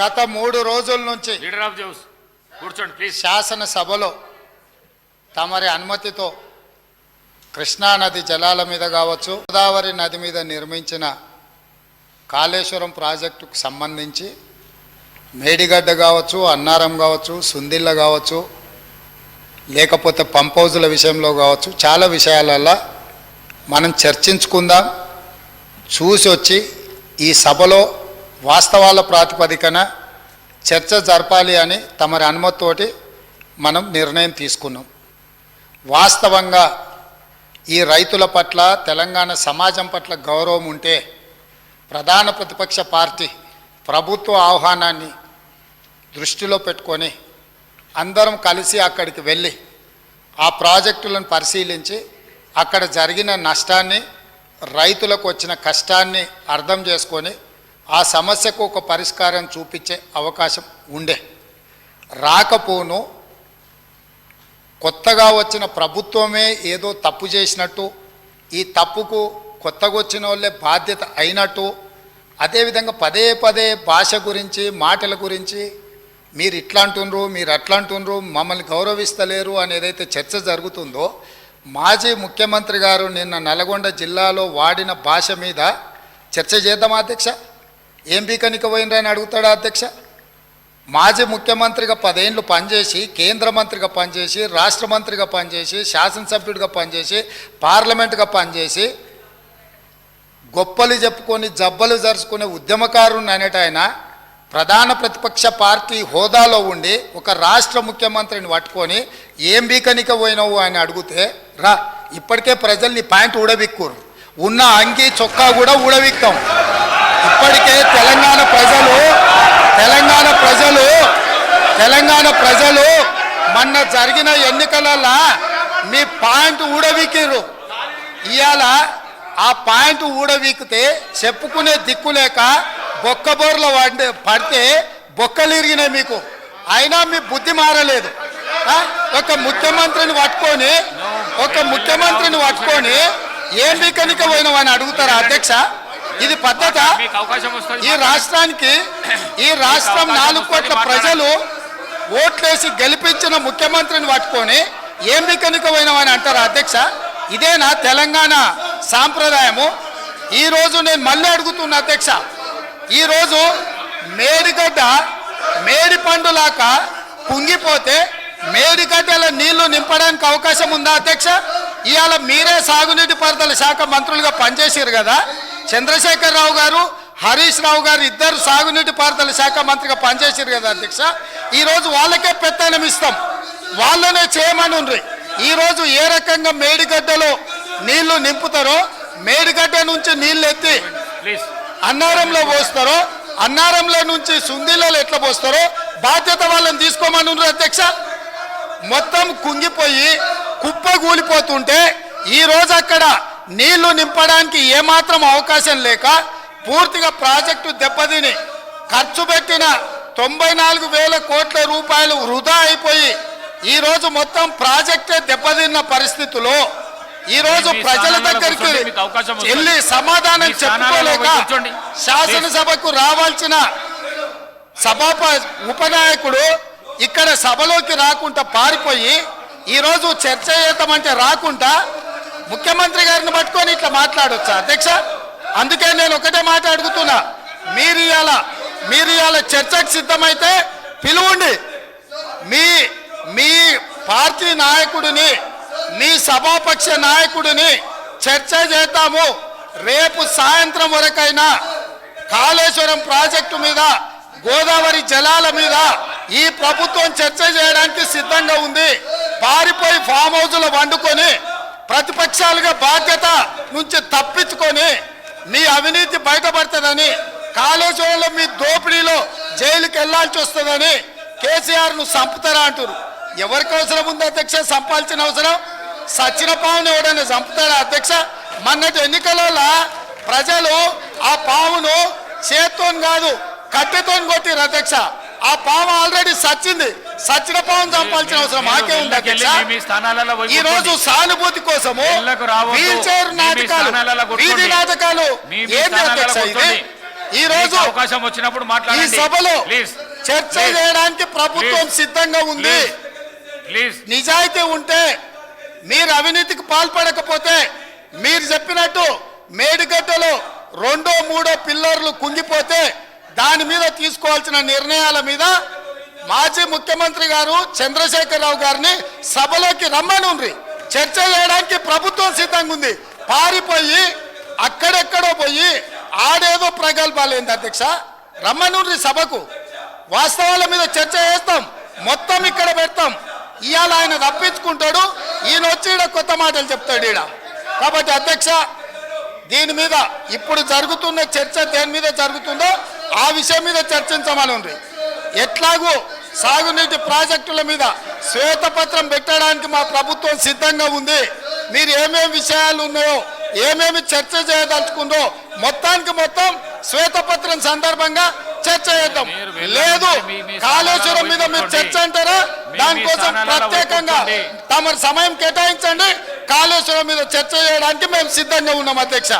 గత 3 రోజుల నుంచి లీడర్ ఆఫ్ జౌస్ కూర్చోండి ప్లీజ్. శాసనసభలో తమరి అనుమతితో కృష్ణానది జలాల మీద కావచ్చు, గోదావరి నది మీద నిర్మించిన కాళేశ్వరం ప్రాజెక్టుకు సంబంధించి మేడిగడ్డ కావచ్చు, అన్నారం కావచ్చు, సుందిళ్ళ కావచ్చు, లేకపోతే పంప్ హౌజుల విషయంలో కావచ్చు, చాలా విషయాలలో మనం చర్చించుకుందాం. చూసి వచ్చి ఈ సభలో వాస్తవాల ప్రాతిపదికన చర్చ జరపాలి అని తమరి అనుమతితోటి మనం నిర్ణయం తీసుకున్నాం. వాస్తవంగా ఈ రైతుల పట్ల, తెలంగాణ సమాజం పట్ల గౌరవం ఉంటే ప్రధాన ప్రతిపక్ష పార్టీ ప్రభుత్వ ఆహ్వానాన్ని దృష్టిలో పెట్టుకొని అందరం కలిసి అక్కడికి వెళ్ళి ఆ ప్రాజెక్టులను పరిశీలించి అక్కడ జరిగిన నష్టాన్ని, రైతులకు వచ్చిన కష్టాన్ని అర్థం చేసుకొని ఆ సమస్యకు ఒక పరిష్కారం చూపించే అవకాశం ఉండే. రాకపోను కొత్తగా వచ్చిన ప్రభుత్వమే ఏదో తప్పు చేసినట్టు, ఈ తప్పుకు కొత్తగా వచ్చిన వాళ్ళే బాధ్యత అయినట్టు, అదేవిధంగా పదే పదే భాష గురించి, మాటల గురించి మీరు ఇట్లా అంటున్నారు, మీరు అట్లా అంటున్నారు, మమ్మల్ని గౌరవిస్తలేరు అని ఏదైతే చర్చ జరుగుతుందో, మాజీ ముఖ్యమంత్రి గారు నిన్న నల్గొండ జిల్లాలో వాడిన భాష మీద చర్చ చేద్దామా అధ్యక్ష? ఏం బీకనిక పోయినరని అడుగుతాడా అధ్యక్ష? మాజీ ముఖ్యమంత్రిగా 10 ఏళ్ళు పనిచేసి, కేంద్ర మంత్రిగా పనిచేసి, రాష్ట్ర మంత్రిగా పనిచేసి, శాసనసభ్యుడిగా పనిచేసి, పార్లమెంటుగా పనిచేసి, గొప్పలు చెప్పుకొని జబ్బలు జరుచుకునే ఉద్యమకారుని అనేట ఆయన ప్రధాన ప్రతిపక్ష పార్టీ హోదాలో ఉండి ఒక రాష్ట్ర ముఖ్యమంత్రిని పట్టుకొని ఏం బీకనిక పోయినావు అని అడిగితే, రా ఇప్పటికే ప్రజల్ని ప్యాంటు ఊడబిక్కురు, ఉన్న అంగి చొక్కా కూడా ఊడబిక్తాం. ఇప్పటికే తెలంగాణ ప్రజలు మొన్న జరిగిన ఎన్నికలలో మీ పాయింట్ ఊడబిక్కిరు. ఇవాళ ఆ పాయింట్ ఊడబీకితే చెప్పుకునే దిక్కులేక బొక్కబోర్ల పడితే బొక్కలు ఇరిగినాయి మీకు. అయినా మీ బుద్ధి మారలేదు. ఒక ముఖ్యమంత్రిని పట్టుకొని ఏం బీకనిక పోయినావని అడుగుతారా అధ్యక్ష? ఇది పద్ధత? ఈ రాష్ట్రం 4 కోట్ల ప్రజలు ఓట్లేసి గెలిపించిన ముఖ్యమంత్రిని పట్టుకొని ఏం బీకనిక పోయినావని అంటారా అధ్యక్ష? ఇదేనా తెలంగాణ సాంప్రదాయము? ఈరోజు నేను మళ్ళీ అడుగుతున్నా అధ్యక్ష, ఈరోజు మేడిగడ్డ మేడి పండులాక కుంగిపోతే మేడిగడ్డల నీళ్లు నింపడానికి అవకాశం ఉందా అధ్యక్ష? ఇవాళ మీరే సాగునీటి పారుదల శాఖ మంత్రులుగా పనిచేసారు కదా. చంద్రశేఖరరావు గారు, హరీష్ రావు గారు ఇద్దరు సాగునీటి పారుదల శాఖ మంత్రిగా పనిచేసారు కదా అధ్యక్ష. ఈరోజు వాళ్ళకే పెత్తనం ఇస్తాం, వాళ్ళనే చేయమని ఉండ్రి. ఈరోజు ఏ రకంగా మేడిగడ్డలో నీళ్లు నింపుతారో, మేడిగడ్డ నుంచి నీళ్ళు ఎత్తి అన్నారంలో పోస్తారో, అన్నారంలో నుంచి సుందిలలో ఎట్లా పోస్తారో బాధ్యత వాళ్ళని తీసుకోమని ఉండ్రి అధ్యక్ష. మొత్తం కుంగిపోయి కుప్పగూలిపోతుంటే ఈరోజు అక్కడ నీళ్లు నింపడానికి ఏమాత్రం అవకాశం లేక పూర్తిగా ప్రాజెక్టు దెబ్బతిని ఖర్చు పెట్టిన 94,000 కోట్ల రూపాయలు వృధా అయిపోయి ఈరోజు మొత్తం ప్రాజెక్టే దెబ్బతిన్న పరిస్థితుల్లో ఈరోజు ప్రజల దగ్గరికి వెళ్ళి సమాధానం చెప్పుకోలేక శాసనసభకు రావాల్సిన ఉపనాయకుడు ఇక్కడ సభలోకి రాకుండా పారిపోయి ఈరోజు చర్చ చేద్దామంటే రాకుండా ముఖ్యమంత్రి గారిని పట్టుకొని ఇట్లా మాట్లాడొచ్చా అధ్యక్ష? అందుకే నేను ఒకటే మాట అడుగుతున్నా, మీరు ఇవాళ చర్చకు సిద్ధమైతే పిలువండి. మీ పార్టీ నాయకుడిని, మీ సభాపక్ష నాయకుడిని చర్చ చేద్దాము. రేపు సాయంత్రం వరకైనా కాళేశ్వరం ప్రాజెక్టు మీద, గోదావరి జలాల మీద ఈ ప్రభుత్వం చర్చ చేయడానికి సిద్ధంగా ఉంది. పారిపోయి ఫామ్ హౌజులో వండుకొని ప్రతిపక్షాలుగా బాధ్యత నుంచి తప్పించుకొని మీ అవినీతి బయటపడుతుందని, కాళేశ్వరంలో మీ దోపిడీలో జైలుకి వెళ్లాల్సి వస్తుందని కేసీఆర్ను చంపుతారా అంటారు. ఎవరికి అవసరం ఉంది అధ్యక్ష చంపాల్సిన అవసరం? సచిన పావును ఎవడైనా చంపుతారా అధ్యక్ష? మొన్నటి ఎన్నికలలో ప్రజలు ఆ పావును చేత్తో కాదు కట్టెతో కొట్టిరు అధ్యక్ష. ఆ పాము ఆల్రెడీ సచ్చింది. సచిన పావును చంపాల్సిన అవసరం మాకే ఉంది అధ్యక్ష. ఈ రోజు సానుభూతి కోసము వీల్ చైర్ నాటకాలు, వీధి నాటకాలు ఏంటి అధ్యక్ష? ఇది ఈ రోజు అవకాశం వచ్చినప్పుడు ఈ మాట్లాడండి సభలో ప్లీజ్ చర్చ చేయడానికి ప్రభుత్వం సిద్ధంగా ఉంది. ప్లీజ్ నిజాయితీ ఉంటే, మీరు అవినీతికి పాల్పడకపోతే, మీరు చెప్పినట్టు మేడిగడ్డలో 2, 3 పిల్లర్లు కుంగిపోతే దాని మీద తీసుకోవాల్సిన నిర్ణయాల మీద మాజీ ముఖ్యమంత్రి గారు చంద్రశేఖరరావు గారిని సభలోకి రమ్మనుండ్రి. చర్చ చేయడానికి ప్రభుత్వం సిద్ధంగా ఉంది. పారిపోయి అక్కడెక్కడో పోయి ఆడేదో ప్రగల్భాలేంది అధ్యక్ష. రమ్మనుండ్రి సభకు, వాస్తవాల మీద చర్చ చేస్తాం, మొత్తం ఇక్కడ పెడతాం. ఇవాళ ఆయన తప్పించుకుంటాడు, ఈయన వచ్చి ఈడ కొత్త మాటలు చెప్తాడు ఈడ. కాబట్టి అధ్యక్ష, దీని మీద ఇప్పుడు జరుగుతున్న చర్చ దేని మీద జరుగుతుందో ఆ విషయం మీద చర్చించమని ఉంది. ఎట్లాగూ సాగునీటి ప్రాజెక్టుల మీద శ్వేతపత్రం పెట్టడానికి మా ప్రభుత్వం సిద్ధంగా ఉంది. మీరు ఏమేమి విషయాలు ఉన్నాయో, ఏమేమి చర్చ చేయదలుచుకుందో మొత్తానికి మొత్తం శ్వేతపత్రం సందర్భంగా చర్చ చేద్దాం. లేదు కాళేశ్వరం మీద మీరు చర్చ అంటారా, దానికోసం ప్రత్యేకంగా తమ సమయం కేటాయించండి. కాళేశ్వరం మీద చర్చ చేయడానికి మేము సిద్ధంగా ఉన్నాం అధ్యక్ష.